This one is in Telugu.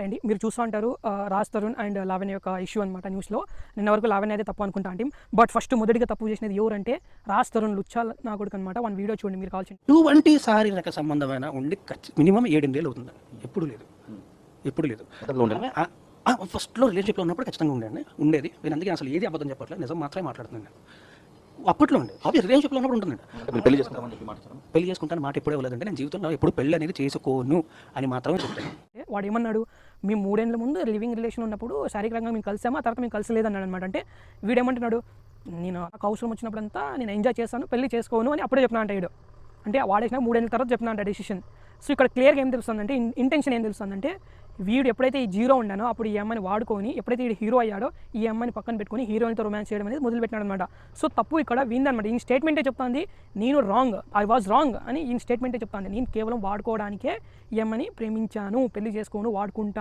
అండి మీరు చూస్తూ ఉంటారు రాజ్ తరుణ్ అండ్ లావణ్య యొక్క ఇష్యూ అనమాట న్యూస్లో. నిన్న వరకు లావణ్య అయితే తప్పు అనుకుంటా అంటే, బట్ ఫస్ట్ మొదటిగా తప్పు చేసినది ఎవరంటే రాజ్ తరుణ్ లుచ్చా నా కొడుకు అనమాట. వన్ వీడియో చూడండి మీరు కావాల్సింది. ఇటువంటి శారీరక సంబంధమైన ఉండి మినిమం 7 ఏళ్ళు అవుతుంది. ఎప్పుడు లేదు. ఫస్ట్లో రిలేషన్షిప్లో ఉన్నప్పుడు ఖచ్చితంగా ఉండేది. నేను అందుకే అసలు ఏది అబద్ధం చెప్పట్లేదు, నిజం మాత్రమే మాట్లాడుతున్నాను. అప్పట్లో ఉండే అవి రిలేషన్షిప్లో ఉన్నప్పుడు ఉంటుందండి. పెళ్లి చేసుకుంటాను మాట ఎప్పుడే ఇవ్వలేదంటే నేను జీవితంలో ఎప్పుడు పెళ్లి అనేది చేసుకోను అని మాత్రమే చెప్తాను. వాడు ఏమన్నాడు, మేము 3 ఏళ్ల ముందు లివింగ్ రిలేషన్ ఉన్నప్పుడు శారీరకంగా మేము కలిసాము, ఆ తర్వాత మేము కలిసలేదన్నాడు అనమాట. అంటే వీడేమంటున్నాడు, నేను నాకు అవసరం వచ్చినప్పుడంతా నేను ఎంజాయ్ చేస్తాను, పెళ్లి చేసుకోను అని అప్పుడే చెప్పినా అంటే వీడు. అంటే వాడేసిన 3 ఏళ్ళ తర్వాత చెప్పినా అంట డెసిషన్. సో ఇక్కడ క్లియర్గా ఏం తెలుస్తుందంటే, ఇంటెన్షన్ ఏం తెలుస్తుందంటే, వీడు ఎప్పుడైతే ఈ జీరో ఉండానో అప్పుడు ఈ అమ్మాయిని వాడుకొని, ఎప్పుడైతే వీడు హీరో అయ్యాడో ఈ అమ్మాయిని పక్కన పెట్టుకొని హీరోయిన్తో రొమాన్స్ చేయడం అనేది మొదలుపెట్టినాడు అనమాట. సో తప్పు ఇక్కడ వీందనమాట. ఈ స్టేట్మెంటే చెప్తాంది నేను రాంగ్, ఐ వాజ్ రాంగ్ అని ఈ స్టేట్మెంటే చెప్తాంది. నేను కేవలం వాడుకోవడానికే ఈ అమ్మాయిని ప్రేమించాను, పెళ్లి చేసుకోను, వాడుకుంటాను.